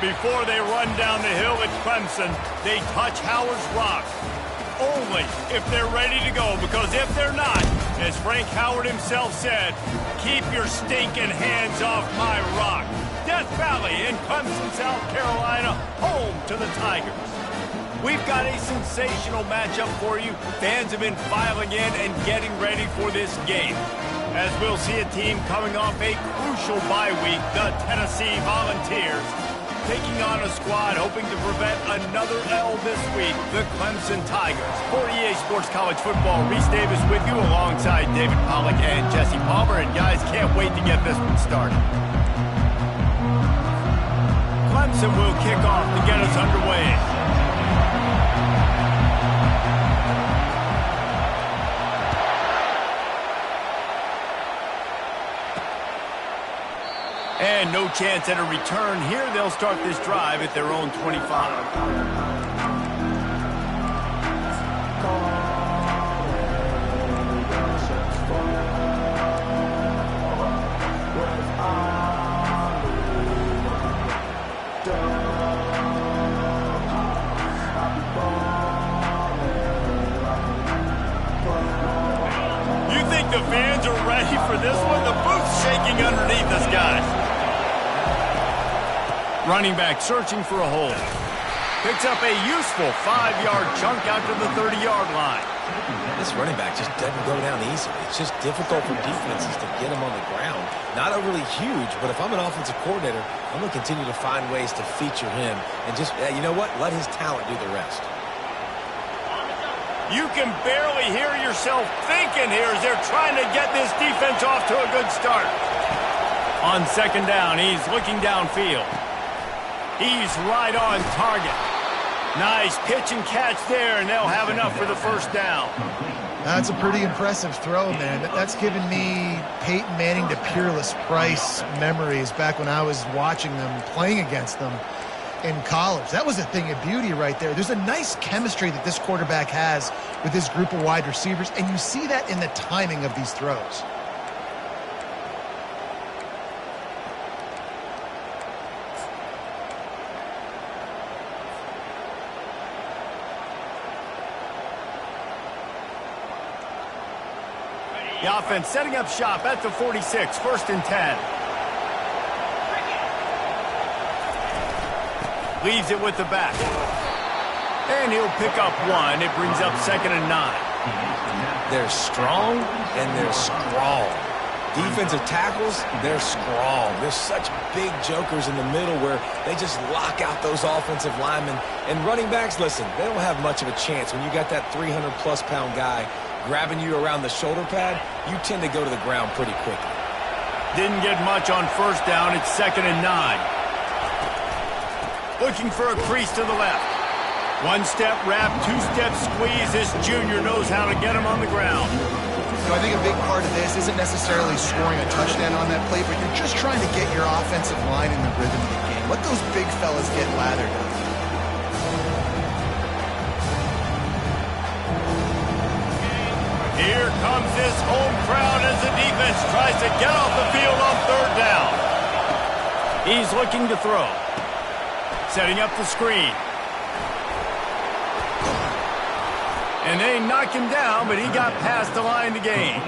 Before they run down the hill at Clemson, they touch Howard's rock. Only if they're ready to go, because if they're not, as Frank Howard himself said, keep your stinking hands off my rock. Death Valley in Clemson, South Carolina, home to the Tigers. We've got a sensational matchup for you. Fans have been filing in and getting ready for this game, as we'll see a team coming off a crucial bye week, the Tennessee Volunteers, taking on a squad hoping to prevent another L this week, the Clemson Tigers. For EA Sports College Football, Reese Davis with you alongside David Pollack and Jesse Palmer. And guys, can't wait to get this one started. Clemson will kick off to get us underway. And no chance at a return here. They'll start this drive at their own 25. You think the fans are ready for this one? The booth's shaking underneath us, guys. Running back searching for a hole. Picks up a useful 5-yard chunk out to the 30-yard line. This running back just doesn't go down easily. It's just difficult for defenses to get him on the ground. Not overly huge, but if I'm an offensive coordinator, I'm going to continue to find ways to feature him and just, you know what, let his talent do the rest. You can barely hear yourself thinking here as they're trying to get this defense off to a good start. On second down, he's looking downfield. He's right on target. Nice pitch and catch there, and they'll have enough for the first down. That's a pretty impressive throw, man. That's given me Peyton Manning to Peerless Price memories back when I was watching them, playing against them in college. That was a thing of beauty right there. There's a nice chemistry that this quarterback has with his group of wide receivers, and you see that in the timing of these throws. The offense setting up shop at the 46, first and 10. Leaves it with the back. And he'll pick up one. It brings up second and 9. They're strong and they're scrawl. Defensive tackles, they're scrawl. There's such big jokers in the middle where they just lock out those offensive linemen. And running backs, listen, they don't have much of a chance. When you got that 300-plus pound guy grabbing you around the shoulder pad, you tend to go to the ground pretty quickly. Didn't get much on first down. It's second and 9. Looking for a crease to the left. One-step wrap, two-step squeeze. This junior knows how to get him on the ground. So I think a big part of this isn't necessarily scoring a touchdown on that play, but you're just trying to get your offensive line in the rhythm of the game. Let those big fellas get lathered up. Here comes this home crowd as the defense tries to get off the field on third down. He's looking to throw. Setting up the screen. And they knock him down, but he got past the line to gain.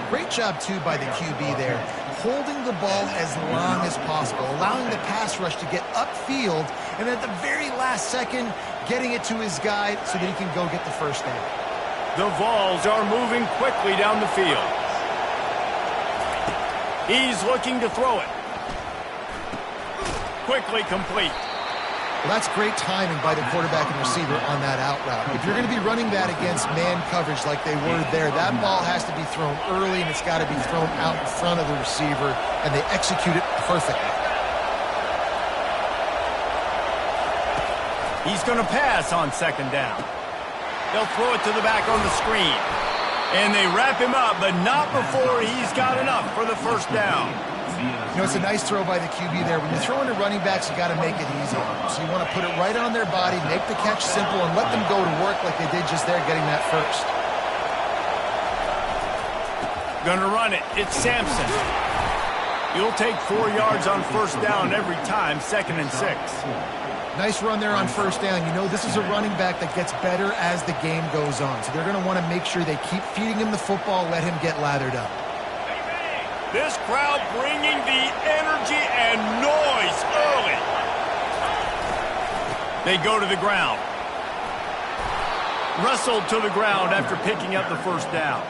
Great job, too, by the QB there. Holding the ball as long as possible, allowing the pass rush to get upfield, and at the very last second, getting it to his guy so that he can go get the first down. The Vols are moving quickly down the field. He's looking to throw it. Quickly complete. Well, that's great timing by the quarterback and receiver on that out route. If you're going to be running that against man coverage like they were there, that ball has to be thrown early, and it's got to be thrown out in front of the receiver, and they execute it perfectly. He's going to pass on second down. They'll throw it to the back on the screen. And they wrap him up, but not before he's got enough for the first down. You know, it's a nice throw by the QB there. When you're throwing to running backs, you got to make it easy. So you want to put it right on their body, make the catch simple, and let them go to work like they did just there, getting that first. Gonna run it. It's Sampson. You'll take 4 yards on first down every time, 2nd and 6. Nice run there on first down. You know, this is a running back that gets better as the game goes on. So they're going to want to make sure they keep feeding him the football, let him get lathered up. This crowd bringing the energy and noise early. They go to the ground. Wrestled to the ground after picking up the first down.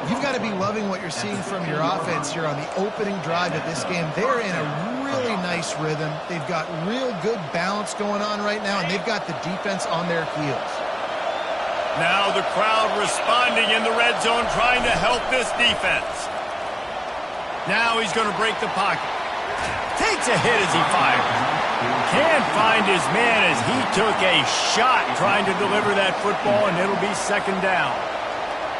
You've got to be loving what you're seeing from your offense here on the opening drive of this game. They're in a really nice rhythm. They've got real good balance going on right now, and they've got the defense on their heels. Now the crowd responding in the red zone, trying to help this defense. Now he's going to break the pocket. Takes a hit as he fires. Can't find his man as he took a shot trying to deliver that football, and it'll be 2nd down.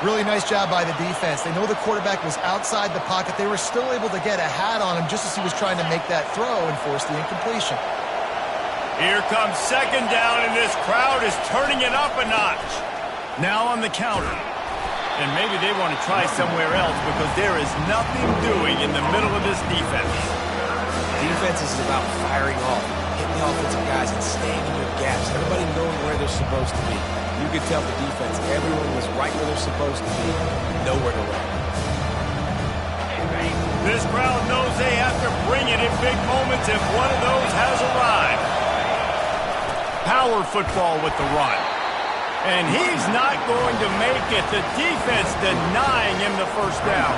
Really nice job by the defense. They know the quarterback was outside the pocket. They were still able to get a hat on him just as he was trying to make that throw and force the incompletion. Here comes 2nd down, and this crowd is turning it up a notch. Now on the counter. And maybe they want to try somewhere else because there is nothing doing in the middle of this defense. Defense is about firing off, hitting the offensive guys and staying in your gaps. Everybody knowing where they're supposed to be. You could tell the defense, everyone was right where they're supposed to be, nowhere to run. This crowd knows they have to bring it in big moments if one of those has arrived. Power football with the run. And he's not going to make it. The defense denying him the first down.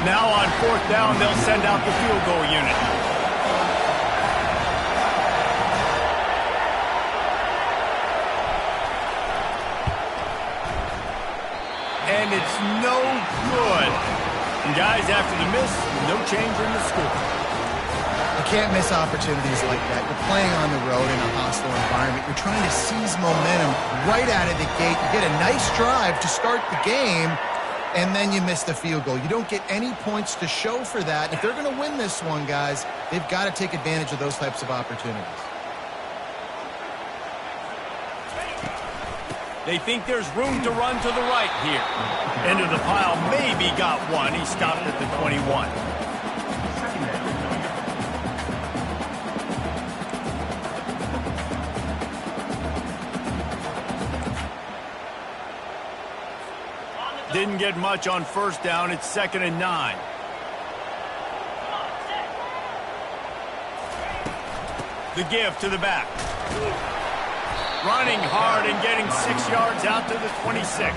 Now on 4th down, they'll send out the field goal unit. And it's no good. And guys, after the miss, no change in the score. You can't miss opportunities like that. You're playing on the road in a hostile environment. You're trying to seize momentum right out of the gate. You get a nice drive to start the game, and then you miss the field goal. You don't get any points to show for that. If they're going to win this one, guys, they've got to take advantage of those types of opportunities. They think there's room to run to the right here. Into the pile, maybe got one. He stopped at the 21. Didn't get much on first down. It's 2nd and 9. The give to the back. Running hard and getting 6 yards out to the 26.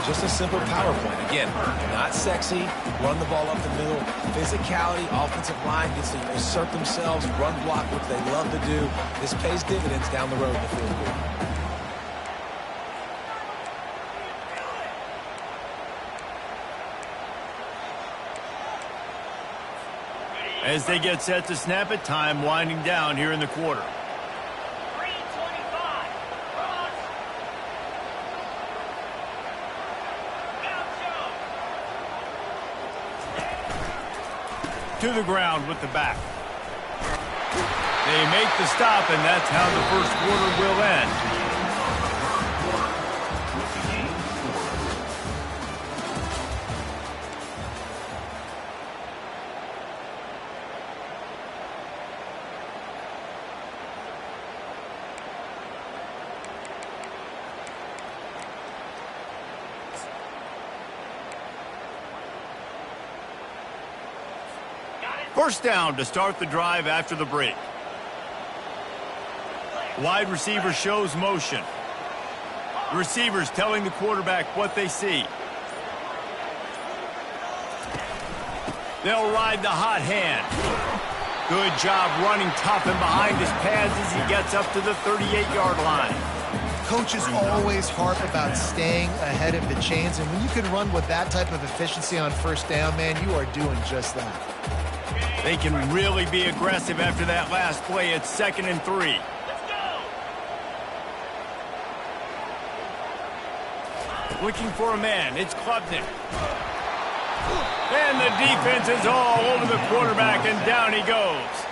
Just a simple power point. Again, not sexy. Run the ball up the middle. Physicality, offensive line gets to assert themselves, run block, which they love to do. This pays dividends down the road in the field goal. As they get set to snap it, time winding down here in the quarter. 3:25. To the ground with the back. They make the stop, and that's how the first quarter will end. First down to start the drive after the break. Wide receiver shows motion. Receivers telling the quarterback what they see. They'll ride the hot hand. Good job running tough and behind his pads as he gets up to the 38-yard line. Coaches always harp about staying ahead of the chains, and when you can run with that type of efficiency on first down, man, you are doing just that. They can really be aggressive after that last play. It's 2nd and 3. Let's go. Looking for a man. It's Clemson. And the defense is all over the quarterback, and down he goes.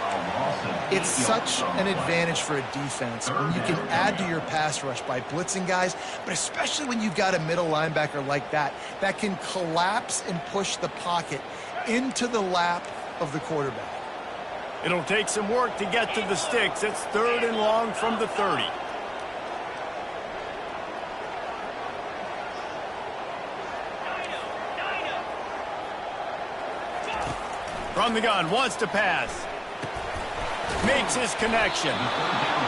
It's such an advantage for a defense when you can add to your pass rush by blitzing guys, but especially when you've got a middle linebacker like that can collapse and push the pocket into the lap of the quarterback. It'll take some work to get to the sticks. It's 3rd and long from the 30. From the gun, wants to pass. Makes his connection.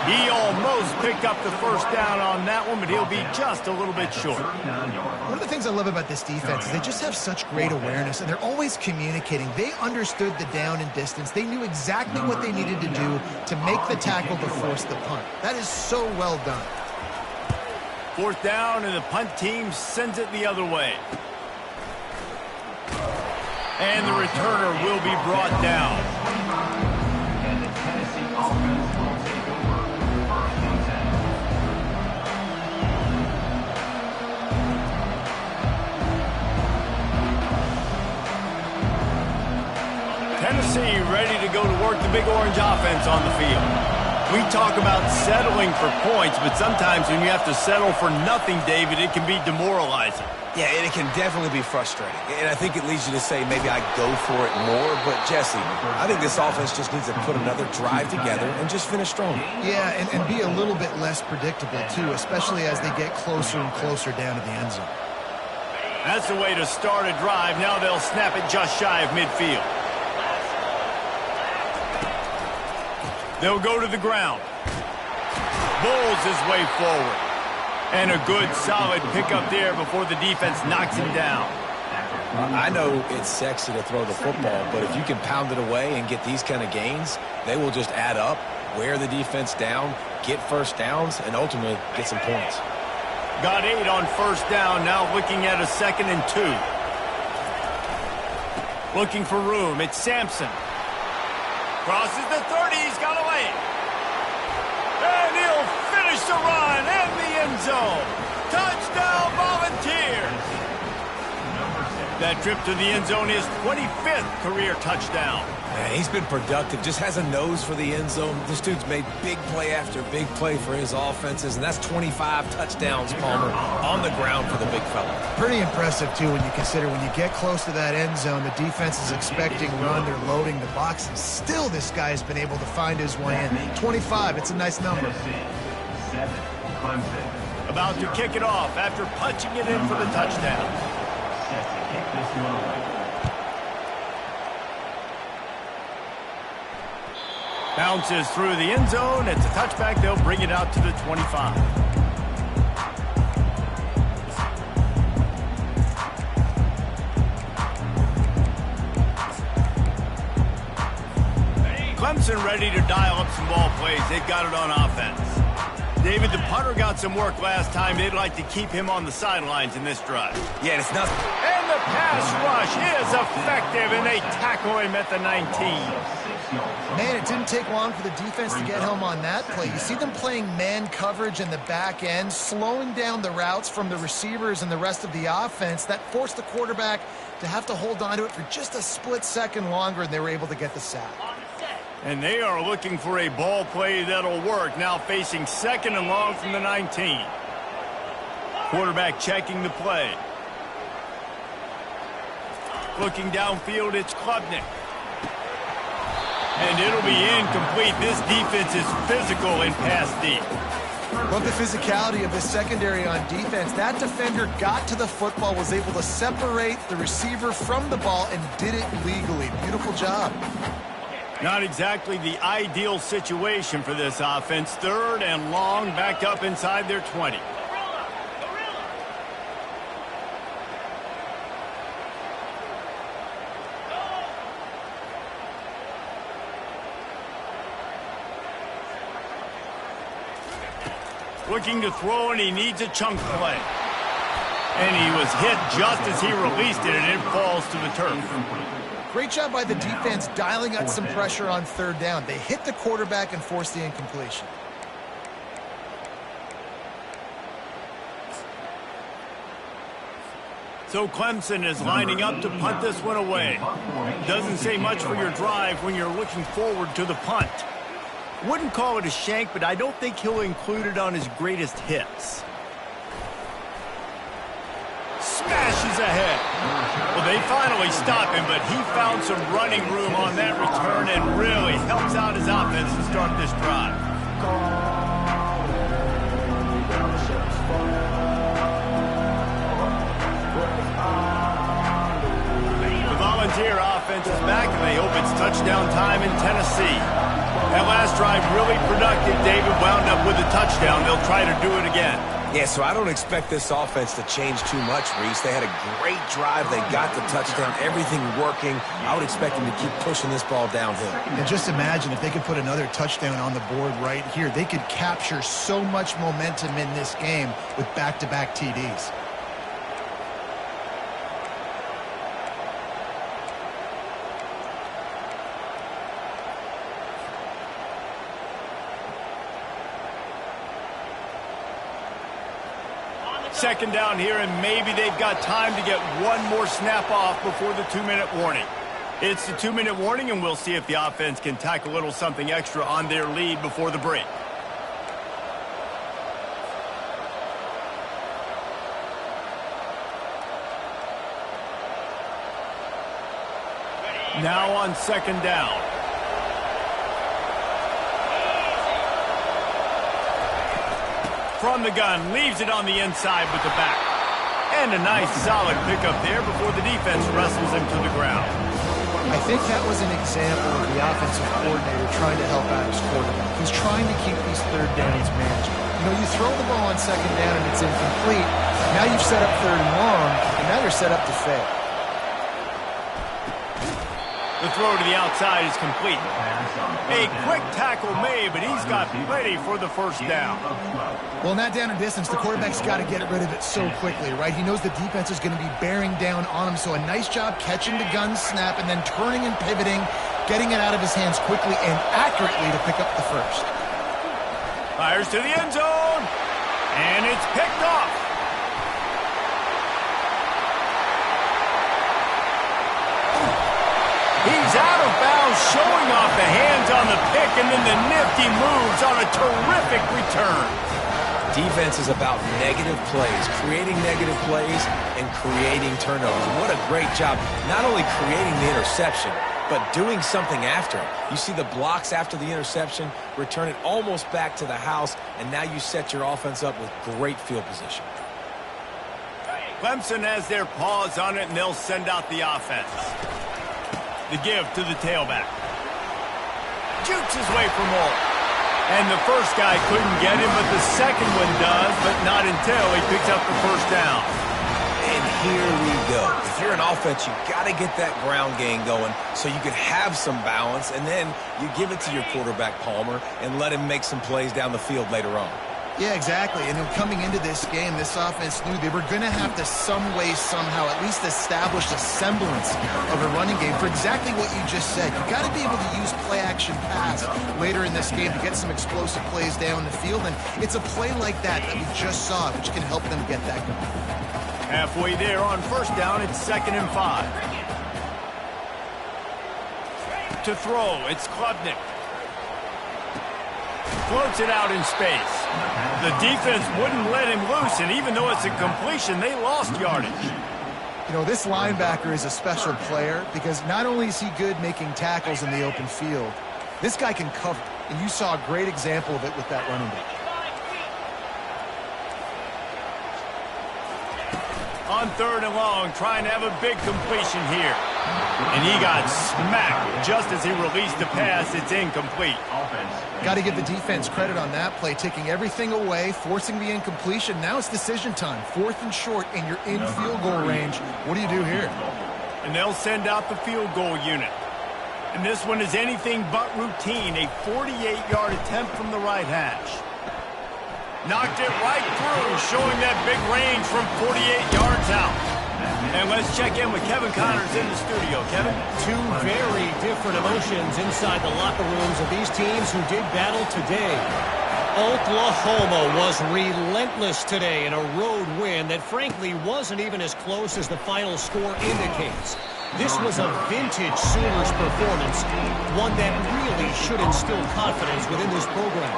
He almost picked up the first down on that one, but he'll be just a little bit short. One of the things I love about this defense is they just have such great awareness, and they're always communicating. They understood the down and distance. They knew exactly what they needed to do to make the tackle to force the punt. That is so well done. 4th down, and the punt team sends it the other way. And the returner will be brought down. And the Tennessee offense will take over 1st and 10. Tennessee ready to go to work the Big Orange offense on the field. We talk about settling for points, but sometimes when you have to settle for nothing, David, it can be demoralizing. Yeah, and it can definitely be frustrating. And I think it leads you to say maybe I go for it more. But, Jesse, I think this offense just needs to put another drive together and just finish strong. Yeah, and be a little bit less predictable, too, especially as they get closer and closer down to the end zone. That's the way to start a drive. Now they'll snap it just shy of midfield. They'll go to the ground. Bowls his way forward. And a good, solid pickup there before the defense knocks him down. I know it's sexy to throw the football, but if you can pound it away and get these kind of gains, they will just add up, wear the defense down, get first downs, and ultimately get some points. Got 8 on 1st down, now looking at a 2nd and 2. Looking for room, it's Sampson. Crosses the 30, he's got away. And he'll finish the run in the end zone. Touchdown, Volunteers. That trip to the end zone is 25th career touchdown. Man, he's been productive, just has a nose for the end zone. This dude's made big play after big play for his offenses, and that's 25 touchdowns, Palmer, on the ground for the big fella. Pretty impressive, too, when you consider when you get close to that end zone, the defense is expecting run, they're loading the box, and still this guy's been able to find his way in. 25, it's a nice number. 7, Clemson. About to kick it off after punching it in for the touchdown. Set to kick this one away. Bounces through the end zone. It's a touchback. They'll bring it out to the 25. Clemson ready to dial up some ball plays. They've got it on offense. David, the punter got some work last time. They'd like to keep him on the sidelines in this drive. Yeah, it's nothing. And the pass rush is effective, and they tackle him at the 19. Man, it didn't take long for the defense to get home on that play. You see them playing man coverage in the back end, slowing down the routes from the receivers and the rest of the offense. That forced the quarterback to have to hold on to it for just a split second longer, and they were able to get the sack. And they are looking for a ball play that'll work. Now facing 2nd and long from the 19. Quarterback checking the play. Looking downfield, it's Klubnik. And it'll be incomplete. This defense is physical in pass deep. Love the physicality of the secondary on defense. That defender got to the football, was able to separate the receiver from the ball, and did it legally. Beautiful job. Not exactly the ideal situation for this offense. 3rd and long, back up inside their 20. Looking to throw, and he needs a chunk play. And he was hit just as he released it, and it falls to the turf. Great job by the defense dialing up some pressure on 3rd down. They hit the quarterback and forced the incompletion. So Clemson is lining up to punt this one away. Doesn't say much for your drive when you're looking forward to the punt. Wouldn't call it a shank, but I don't think he'll include it on his greatest hits. Smashes ahead. Well, they finally stop him, but he found some running room on that return and really helps out his offense to start this drive. The Volunteer offense is back, and they hope it's touchdown time in Tennessee. That last drive really productive. David wound up with a touchdown. They'll try to do it again. Yeah, so I don't expect this offense to change too much, Reese. They had a great drive. They got the touchdown, everything working. I would expect them to keep pushing this ball downhill. And just imagine if they could put another touchdown on the board right here. They could capture so much momentum in this game with back-to-back TDs. Second down here, and maybe they've got time to get one more snap off before the 2-minute warning. It's the 2-minute warning, and we'll see if the offense can tack a little something extra on their lead before the break. Now on second down. From the gun, leaves it on the inside with the back. And a nice solid pickup there before the defense wrestles him to the ground. I think that was an example of the offensive coordinator trying to help out his quarterback. He's trying to keep these third downs manageable. You know, you throw the ball on second down and it's incomplete. Now you've set up third and long, and now you're set up to fail. The throw to the outside is complete. A quick tackle made, but he's got plenty for the first down. Well, in that down and distance, the quarterback's got to get rid of it so quickly, right? He knows the defense is going to be bearing down on him, so a nice job catching the gun snap and then turning and pivoting, getting it out of his hands quickly and accurately to pick up the first. Fires to the end zone, and it's picked off. He's out of bounds, showing off the hands on the pick, and then the nifty moves on a terrific return. Defense is about negative plays, creating negative plays and creating turnovers. What a great job, not only creating the interception, but doing something after it. You see the blocks after the interception, return it almost back to the house, and now you set your offense up with great field position. Clemson has their paws on it, and they'll send out the offense. The give to the tailback. Jukes his way for more. And the first guy couldn't get him, but the second one does, but not until he picks up the first down. And here we go. If you're an offense, you got to get that ground game going so you can have some balance, and then you give it to your quarterback, Palmer, and let him make some plays down the field later on. Yeah, exactly. And coming into this game, this offense knew they were going to have to some way, somehow, at least establish a semblance of a running game for exactly what you just said. You got to be able to use play-action pass later in this game to get some explosive plays down the field. And it's a play like that we just saw, which can help them get that going. Halfway there on first down, it's 2nd and 5. To throw, it's Klubnik. Floats it out in space. The defense wouldn't let him loose, and even though it's a completion, they lost yardage. You know, this linebacker is a special player because not only is he good making tackles in the open field, this guy can cover, and you saw a great example of it with that running back. On 3rd and long, trying to have a big completion here. And he got smacked just as he released the pass. It's incomplete. Got to give the defense credit on that play, taking everything away, forcing the incompletion. Now it's decision time. 4th and short, and you're in field goal range. What do you do here? And they'll send out the field goal unit. And this one is anything but routine. A 48-yard attempt from the right hash. Knocked it right through, showing that big range from 48 yards out. And let's check in with Kevin Connors in the studio. Kevin? Two very different emotions inside the locker rooms of these teams who did battle today. Oklahoma was relentless today in a road win that frankly wasn't even as close as the final score indicates. This was a vintage Sooners performance, one that really should instill confidence within this program.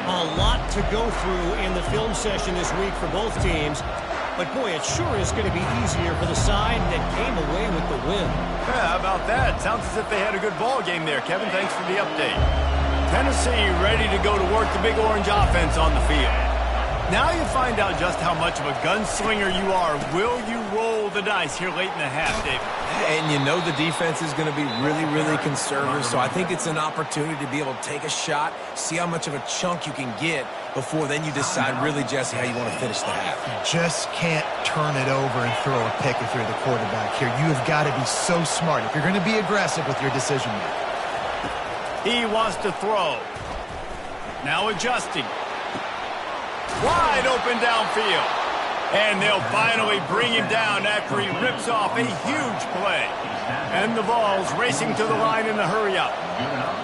A lot to go through in the film session this week for both teams, but boy, it sure is going to be easier for the side that came away with the win. Yeah, how about that? Sounds as if they had a good ball game there, Kevin. Thanks for the update. Tennessee ready to go to work the Big Orange offense on the field. Now you find out just how much of a gunslinger you are. Will you roll the dice here late in the half, David? And you know the defense is going to be really, really conservative, so I think it's an opportunity to be able to take a shot, see how much of a chunk you can get before then you decide really, Jesse, how you want to finish the half. You just can't turn it over and throw a pick if you're the quarterback here. You have got to be so smart if you're going to be aggressive with your decision making. He wants to throw. Now adjusting. Wide open downfield. And they'll finally bring him down after he rips off a huge play. And the ball's racing to the line in the hurry-up.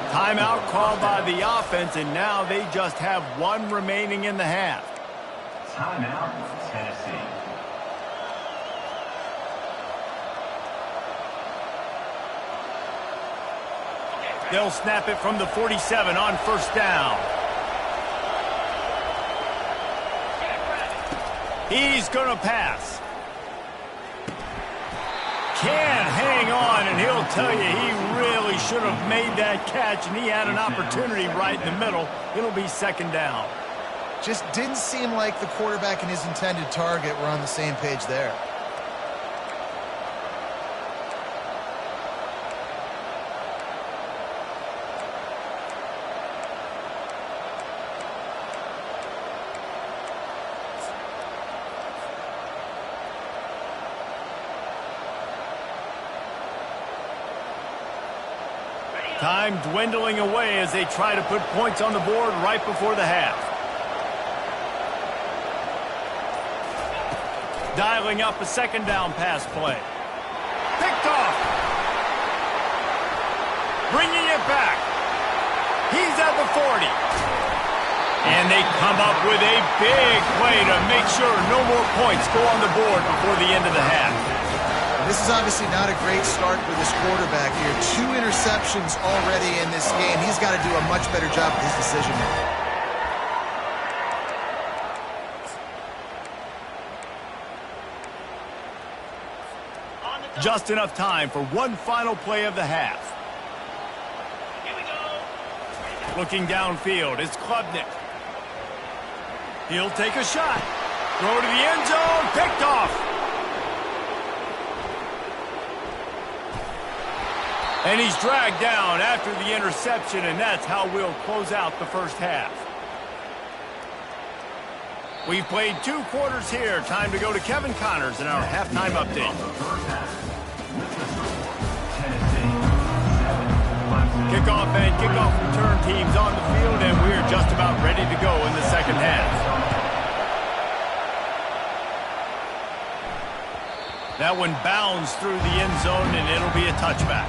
Timeout called by the offense, and now they just have one remaining in the half. Timeout, Tennessee. They'll snap it from the 47 on first down. He's going to pass. Can't hang on, and he'll tell you he really should have made that catch, and he had an opportunity right in the middle. It'll be second down. Just didn't seem like the quarterback and his intended target were on the same page there. Time dwindling away as they try to put points on the board right before the half. Dialing up a second down pass play. Picked off. Bringing it back. He's at the 40. And they come up with a big play to make sure no more points go on the board before the end of the half. This is obviously not a great start for this quarterback here. 2 interceptions already in this game. He's got to do a much better job with his decision making. Just enough time for one final play of the half. Here we go. Looking downfield, it's Klubnik. He'll take a shot. Throw to the end zone, picked off. And he's dragged down after the interception, and that's how we'll close out the first half. We've played 2 quarters here. Time to go to Kevin Connors in our halftime update. Kickoff and kickoff return teams on the field, and we're just about ready to go in the second half. That one bounds through the end zone, and it'll be a touchback.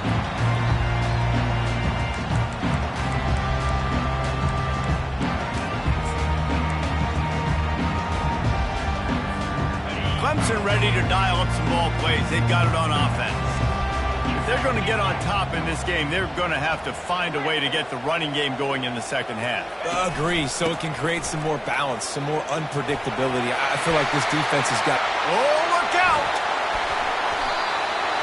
Clemson ready to dial up some ball plays. They've got it on offense. If they're going to get on top in this game, they're going to have to find a way to get the running game going in the second half. Agree, so it can create some more balance, some more unpredictability. I feel like this defense has got... Oh, look out!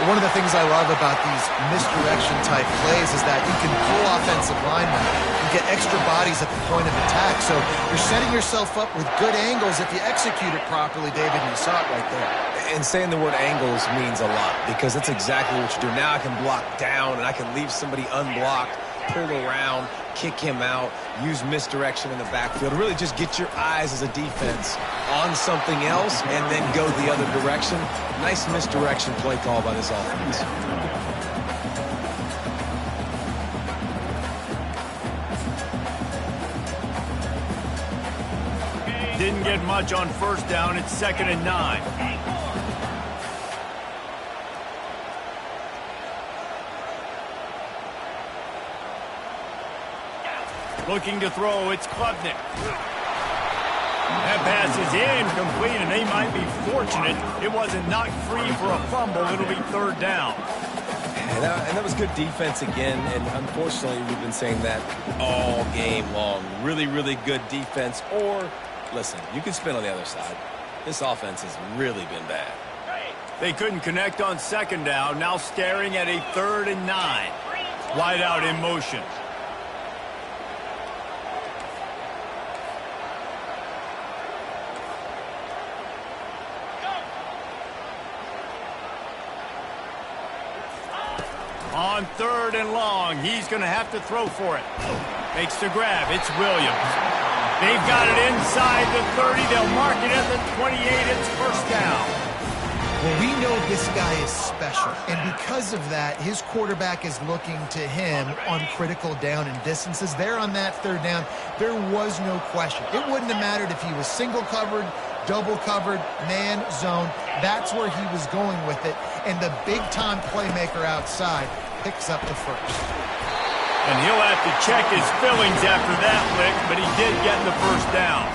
One of the things I love about these misdirection-type plays is that you can pull offensive linemen and get extra bodies at the point of attack. So you're setting yourself up with good angles if you execute it properly, David, and you saw it right there. And saying the word angles means a lot because that's exactly what you do. Now I can block down and I can leave somebody unblocked, pull around, kick him out, use misdirection in the backfield. Really just get your eyes as a defense on something else and then go the other direction. Nice misdirection play call by this offense. Didn't get much on first down. It's 2nd and 9. Looking to throw, it's Klubnik. That pass is incomplete, and they might be fortunate it wasn't knocked free for a fumble. It'll be third down. And that was good defense again, and unfortunately, we've been saying that all game long. Really, really good defense, or, listen, you can spin on the other side. This offense has really been bad. They couldn't connect on second down, now staring at a 3rd and 9. Wide out in motion. On 3rd and long, he's going to have to throw for it. Makes the grab. It's Williams. They've got it inside the 30. They'll mark it at the 28. It's first down. Well, we know this guy is special, and because of that, his quarterback is looking to him on critical down and distances. There on that 3rd down, there was no question. It wouldn't have mattered if he was single covered, double covered, man, zone. That's where he was going with it, and the big-time playmaker outside picks up the first. And he'll have to check his fillings after that lick, but he did get the first down.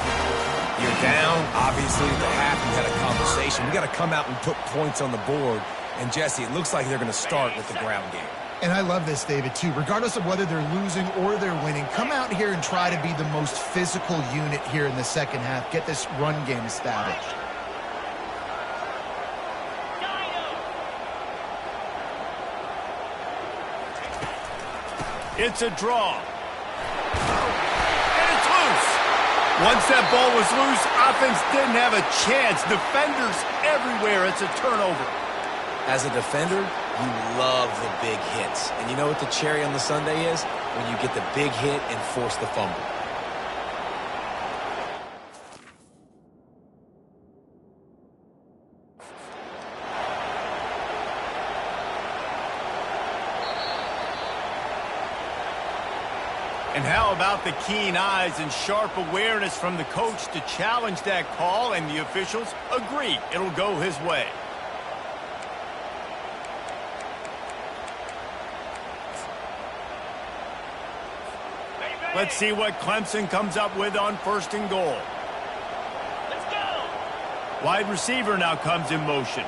You're down. Obviously, at the half, we had a conversation. We got to come out and put points on the board. And, Jesse, it looks like they're going to start with the ground game. And I love this, David, too. Regardless of whether they're losing or they're winning, come out here and try to be the most physical unit here in the second half. Get this run game established. It's a draw. And it's loose. Once that ball was loose, offense didn't have a chance. Defenders everywhere. It's a turnover. As a defender, you love the big hits. And you know what the cherry on the sundae is? When you get the big hit and force the fumble. And how about the keen eyes and sharp awareness from the coach to challenge that call, and the officials agree it'll go his way. Let's see what Clemson comes up with on 1st and goal. Let's go. Wide receiver now comes in motion.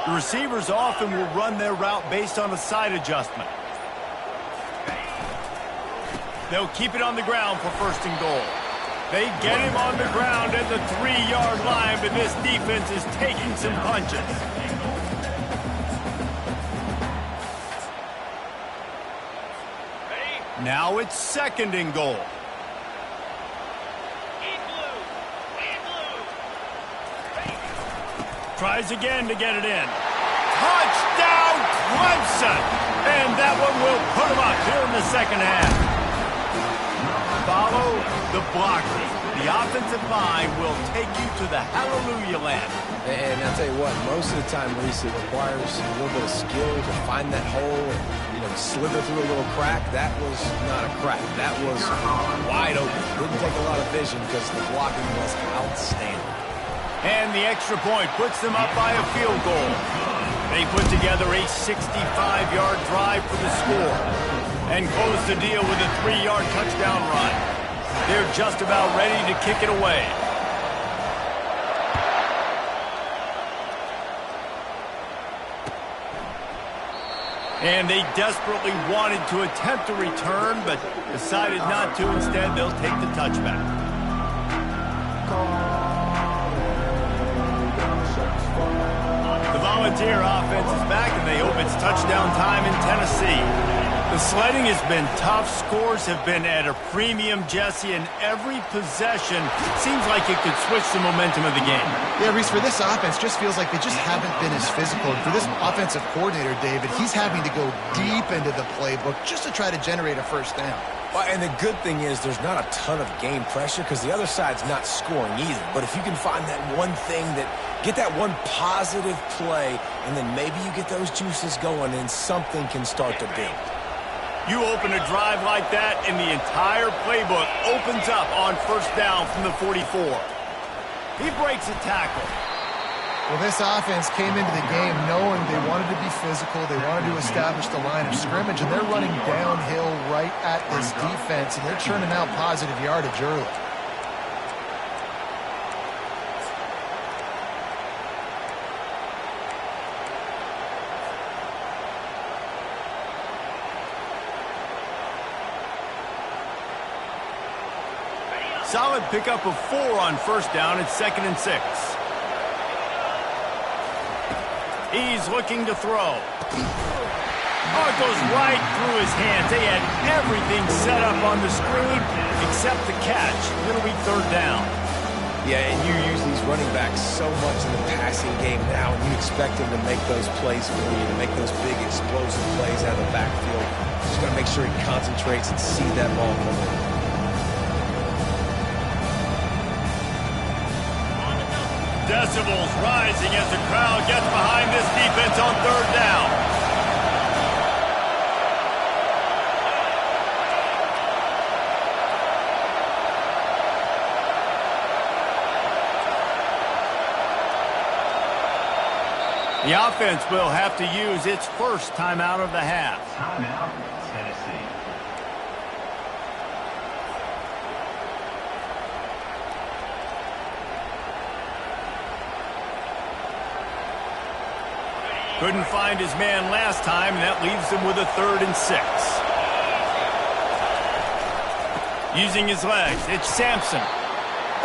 The receivers often will run their route based on a side adjustment. They'll keep it on the ground for 1st and goal. They get him on the ground at the 3-yard line, but this defense is taking some punches. Now it's 2nd and goal. Tries again to get it in. Touchdown, Clemson! And that one will put them up here in the second half. Follow the blocking. The offensive line will take you to the hallelujah land. And I'll tell you what, most of the time, Reese, it requires a little bit of skill to find that hole and, slither through a little crack. That was not a crack. That was wide open. Didn't take a lot of vision because the blocking was outstanding. And the extra point puts them up by a field goal. They put together a 65-yard drive for the score and close the deal with a 3-yard touchdown run. They're just about ready to kick it away. And they desperately wanted to attempt a return, but decided not to. Instead, they'll take the touchback. The Volunteer offense is back, and they hope it's touchdown time in Tennessee. The sledding has been tough. Scores have been at a premium, Jesse, and every possession seems like it could switch the momentum of the game. Yeah, Reese, for this offense, just feels like they just haven't been as physical. And for this offensive coordinator, David, he's having to go deep into the playbook just to try to generate a first down. Well, and the good thing is there's not a ton of game pressure because the other side's not scoring either. But if you can find that one thing get that one positive play, and then maybe you get those juices going and something can start to build. You open a drive like that, and the entire playbook opens up on 1st down from the 44. He breaks a tackle. Well, this offense came into the game knowing they wanted to be physical, they wanted to establish the line of scrimmage, and they're running downhill right at this defense, and they're churning out positive yardage early. Solid pickup of 4 on first down at 2nd and 6. He's looking to throw. Oh, it goes right through his hands. They had everything set up on the screen except the catch. It'll be 3rd down. Yeah, and you use these running backs so much in the passing game now, and you expect them to make those plays for you, to make those big explosive plays out of the backfield. Just got to make sure he concentrates and see that ball coming. Decibels rising as the crowd gets behind this defense on 3rd down. The offense will have to use its first timeout of the half. Timeout, Tennessee. Couldn't find his man last time, and that leaves him with a 3rd and 6. Using his legs, it's Sampson.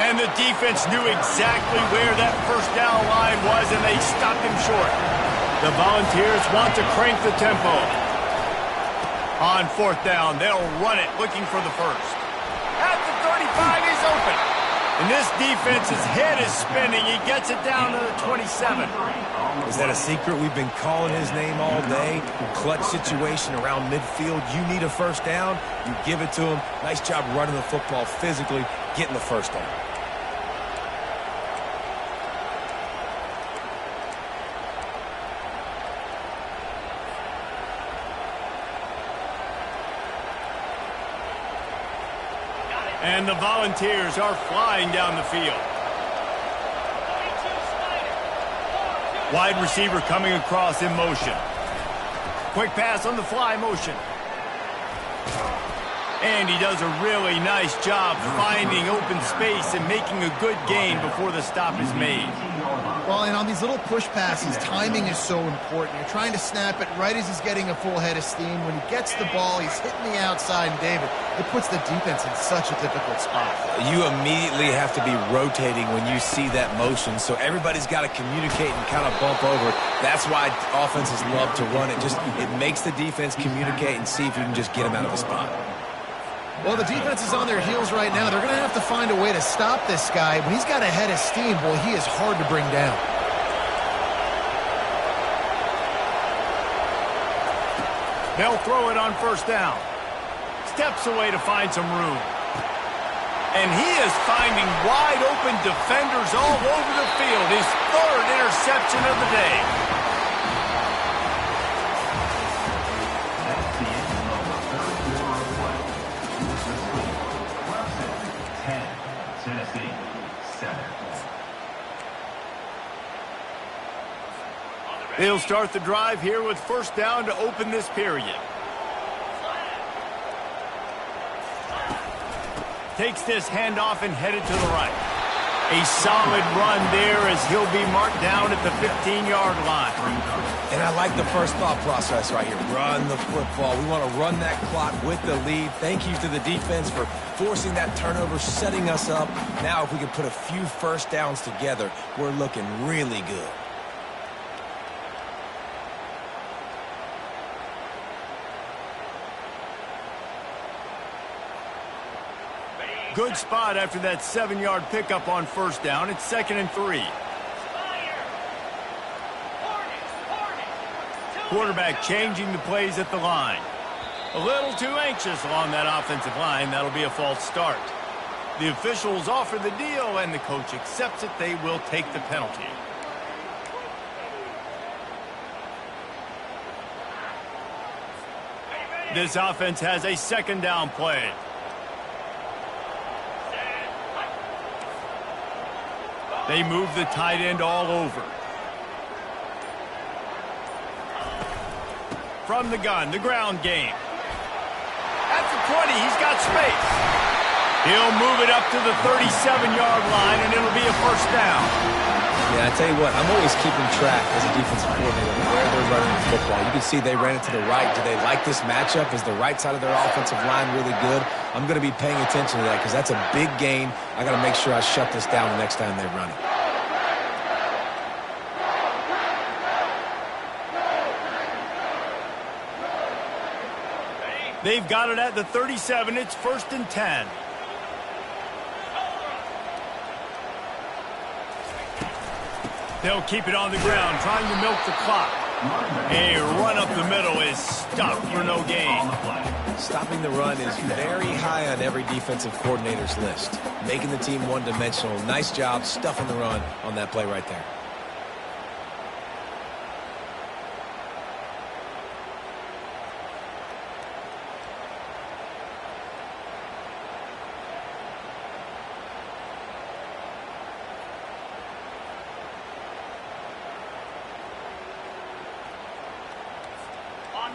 And the defense knew exactly where that first down line was, and they stopped him short. The Volunteers want to crank the tempo. On 4th down, they'll run it, looking for the first. At the 35, he's open. And this defense's head is spinning. He gets it down to the 27. Is that a secret? We've been calling his name all day. Clutch situation around midfield. You need a first down, you give it to him. Nice job running the football physically, getting the first down. And the Volunteers are flying down the field. Wide receiver coming across in motion. Quick pass on the fly motion. And he does a really nice job finding open space and making a good gain before the stop is made. Well, and on these little push passes, timing is so important. You're trying to snap it right as he's getting a full head of steam. When he gets the ball, he's hitting the outside, and David, it puts the defense in such a difficult spot. You immediately have to be rotating when you see that motion, so everybody's got to communicate and kind of bump over. That's why offenses love to run it. It makes the defense communicate and see if you can just get them out of the spot. Well, the defense is on their heels right now. They're going to have to find a way to stop this guy. When he's got a head of steam, boy, he is hard to bring down. They'll throw it on 1st down. Steps away to find some room. And he is finding wide open defenders all over the field. His 3rd interception of the day. That's the end of the 3rd quarter of play. The score, Clemson 10, Tennessee 7. They'll start the drive here with 1st down to open this period. Takes this handoff and headed to the right. A solid run there as he'll be marked down at the 15-yard line. And I like the first thought process right here. Run the football. We want to run that clock with the lead. Thank you to the defense for forcing that turnover, setting us up. Now if we can put a few first downs together, we're looking really good. Good spot after that 7-yard pickup on 1st down. It's 2nd and 3. Quarterback changing the plays at the line. A little too anxious along that offensive line. That'll be a false start. The officials offer the deal, and the coach accepts it. They will take the penalty. This offense has a 2nd down play. They move the tight end all over. from the gun, the ground game. At the 20, he's got space. He'll move it up to the 37-yard line, and it'll be a first down. Yeah, I tell you what, I'm always keeping track as a defensive coordinator of where they're running the football. You can see they ran it to the right. Do they like this matchup? Is the right side of their offensive line really good? I'm going to be paying attention to that because that's a big gain. I got to make sure I shut this down the next time they run it. They've got it at the 37. It's 1st and 10. They'll keep it on the ground, trying to milk the clock. A run up the middle is stopped for no gain. Stopping the run is very high on every defensive coordinator's list. Making the team one-dimensional. Nice job stuffing the run on that play right there.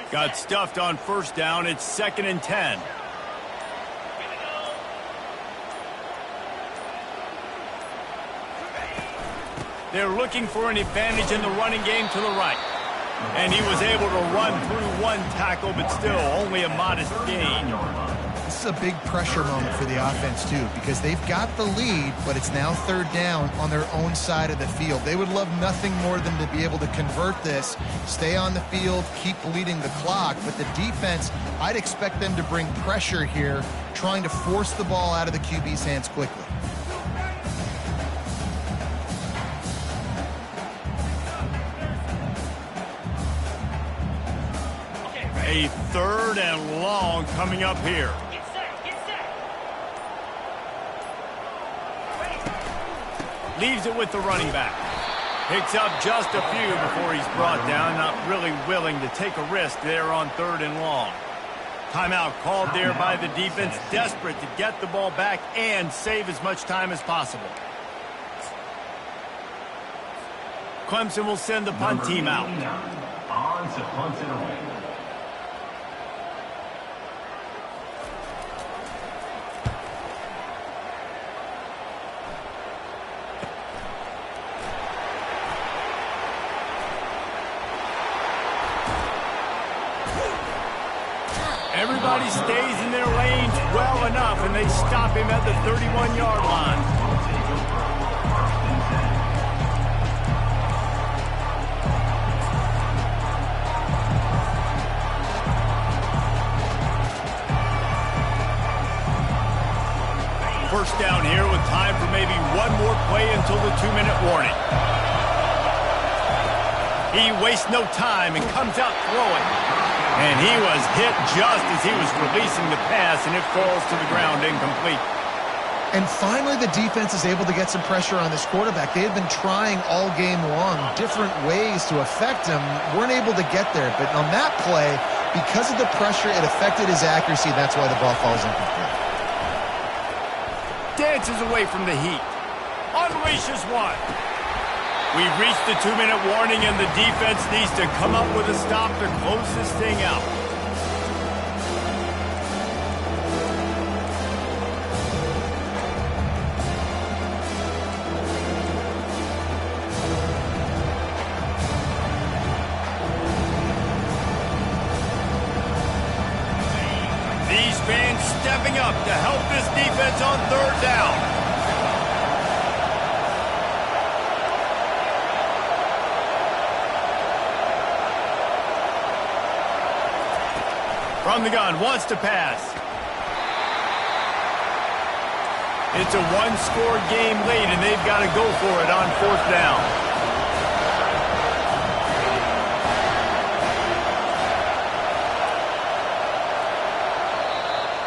Got stuffed on 1st down. It's 2nd and 10. They're looking for an advantage in the running game to the right. And he was able to run through one tackle, but still only a modest gain. This is a big pressure moment for the offense, too, because they've got the lead, but it's now 3rd down on their own side of the field. They would love nothing more than to be able to convert this, stay on the field, keep bleeding the clock. But the defense, I'd expect them to bring pressure here, trying to force the ball out of the QB's hands quickly. A 3rd and long coming up here. Leaves it with the running back. Picks up just a few before he's brought down. Not really willing to take a risk there on 3rd and long. Timeout called there by the defense. Desperate to get the ball back and save as much time as possible. Clemson will send the punt team out. On to punt it away. Everybody stays in their lanes well enough, and they stop him at the 31-yard line. First down here with time for maybe one more play until the 2-minute warning. He wastes no time and comes out throwing. And he was hit just as he was releasing the pass, and it falls to the ground incomplete. And finally, the defense is able to get some pressure on this quarterback. They had been trying all game long different ways to affect him. Weren't able to get there. But on that play, because of the pressure, it affected his accuracy. That's why the ball falls incomplete. Dances away from the heat. Unleashes one. We've reached the 2-minute warning, and the defense needs to come up with a stop to close this thing out. These fans stepping up to help this defense on 3rd down. From the gun, wants to pass. It's a one-score game late, and they've got to go for it on 4th down.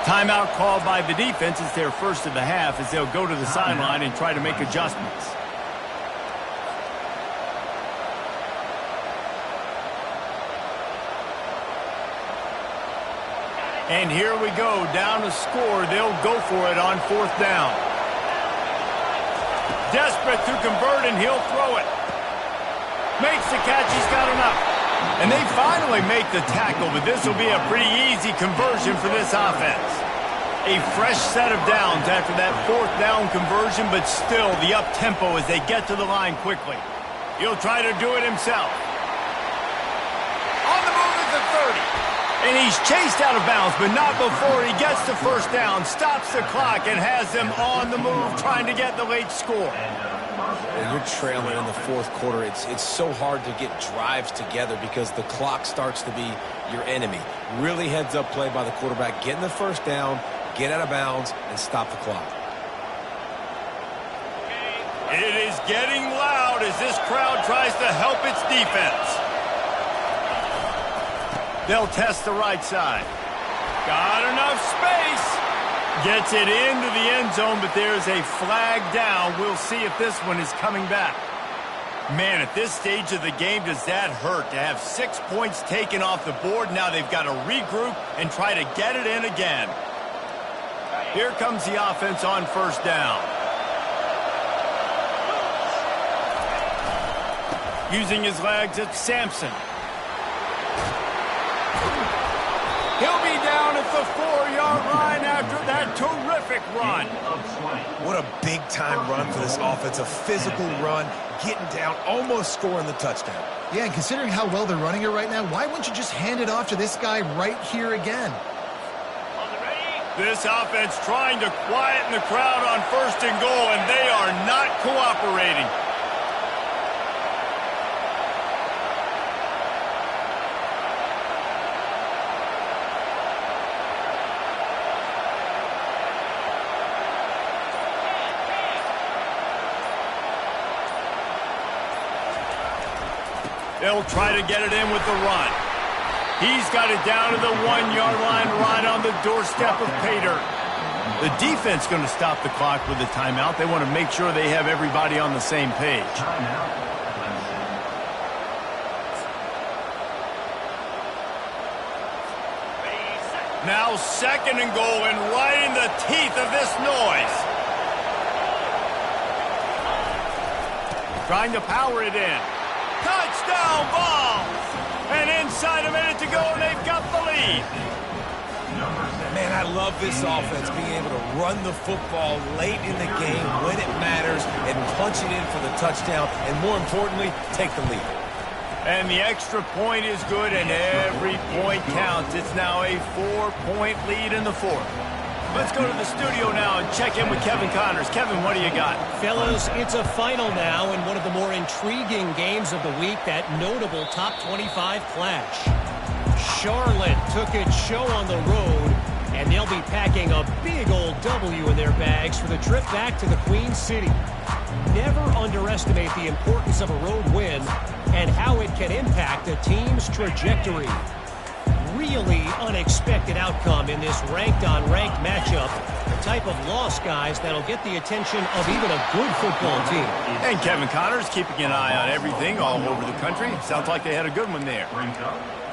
Timeout called by the defense. It's their first of the half as they'll go to the sideline and try to make adjustments. And here we go, down to score. They'll go for it on 4th down. Desperate to convert, and he'll throw it. Makes the catch, he's got enough. And they finally make the tackle, but this will be a pretty easy conversion for this offense. A fresh set of downs after that 4th down conversion, but still the up-tempo as they get to the line quickly. He'll try to do it himself. On the move at the 30. And he's chased out of bounds, but not before he gets the 1st down, stops the clock, and has them on the move trying to get the late score. When you're trailing in the 4th quarter, it's so hard to get drives together because the clock starts to be your enemy. Really heads-up play by the quarterback, getting the 1st down, get out of bounds, and stop the clock. It is getting loud as this crowd tries to help its defense. They'll test the right side. Got enough space. Gets it into the end zone, but there's a flag down. We'll see if this one is coming back. Man, at this stage of the game, does that hurt to have 6 points taken off the board? Now they've got to regroup and try to get it in again. Here comes the offense on 1st down. Using his legs, it's Sampson. He'll be down at the 4-yard line after that terrific run. What a big-time run for this offense. A physical run, getting down, almost scoring the touchdown. Yeah, and considering how well they're running it right now, why wouldn't you just hand it off to this guy right here again? This offense trying to quieten the crowd on 1st and goal, and they are not cooperating. They'll try to get it in with the run. He's got it down to the 1-yard line right on the doorstep of Pater. The defense going to stop the clock with a timeout. They want to make sure they have everybody on the same page. Now 2nd and goal, and right in the teeth of this noise. Trying to power it in. Touchdown ball! And inside a minute to go, and they've got the lead. Man, I love this offense being able to run the football late in the game when it matters and punch it in for the touchdown, and more importantly, take the lead. And the extra point is good, and every point counts. It's now a 4-point lead in the 4th. Let's go to the studio now and check in with Kevin Connors. Kevin, what do you got? Fellas, it's a final now in one of the more intriguing games of the week, that notable top 25 clash. Charlotte took its show on the road, and they'll be packing a big old W in their bags for the trip back to the Queen City. Never underestimate the importance of a road win and how it can impact a team's trajectory. Really unexpected outcome in this ranked-on-ranked matchup. The type of loss, guys, that'll get the attention of even a good football team. And Kevin Connors keeping an eye on everything all over the country. Sounds like they had a good one there.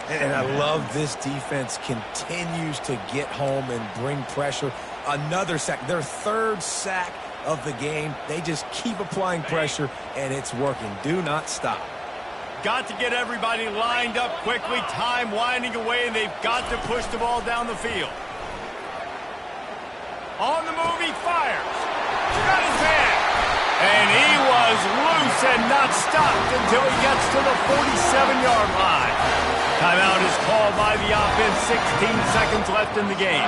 And I love this defense continues to get home and bring pressure. Another sack, their 3rd sack of the game. They just keep applying pressure, and it's working. Do not stop. Got to get everybody lined up quickly. Time winding away, and they've got to push the ball down the field. On the move, he fires. Got his man. And he was loose and not stopped until he gets to the 47-yard line. Timeout is called by the offense. 16 seconds left in the game.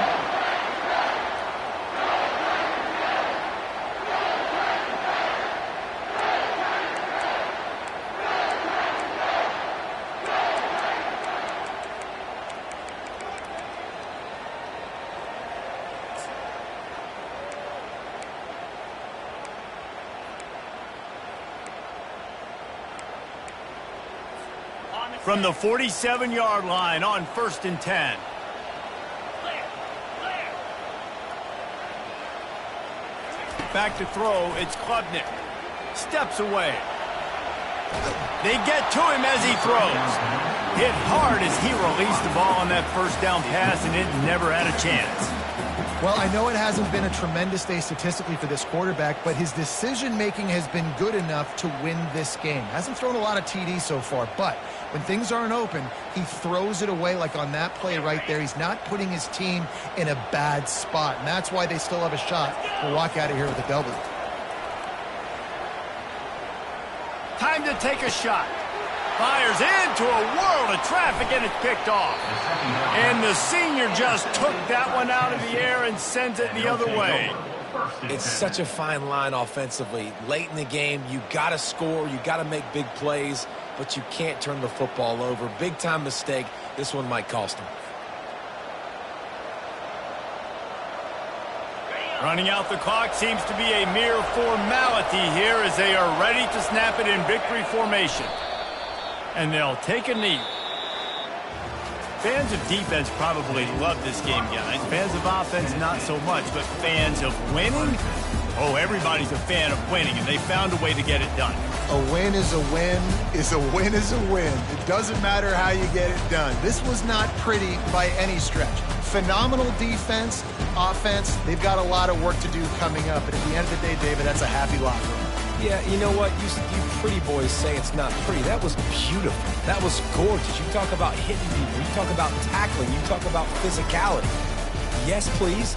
From the 47-yard line on 1st and 10. Back to throw, it's Klubnik. Steps away. They get to him as he throws. Hit hard as he released the ball on that 1st down pass, and it never had a chance. Well, I know it hasn't been a tremendous day statistically for this quarterback, but his decision-making has been good enough to win this game. Hasn't thrown a lot of TDs so far, but when things aren't open, he throws it away like on that play right there. He's not putting his team in a bad spot, and that's why they still have a shot to walk out of here with a W. Time to take a shot. Fires into a world of traffic, and it's picked off. And the senior just took that one out of the air and sends it the other way. It's such a fine line offensively. Late in the game, you got to score, you got to make big plays, but you can't turn the football over. Big-time mistake. This one might cost him. Running out the clock seems to be a mere formality here as they are ready to snap it in victory formation. And they'll take a knee. Fans of defense probably love this game, guys. Fans of offense, not so much. But fans of winning? Oh, everybody's a fan of winning, and they found a way to get it done. A win is a win is a win is a win. It doesn't matter how you get it done. This was not pretty by any stretch. Phenomenal defense, offense. They've got a lot of work to do coming up. But at the end of the day, David, that's a happy locker room. Yeah, you know what? You pretty boys say it's not pretty. That was beautiful. That was gorgeous. You talk about hitting people. You talk about tackling. You talk about physicality. Yes, please.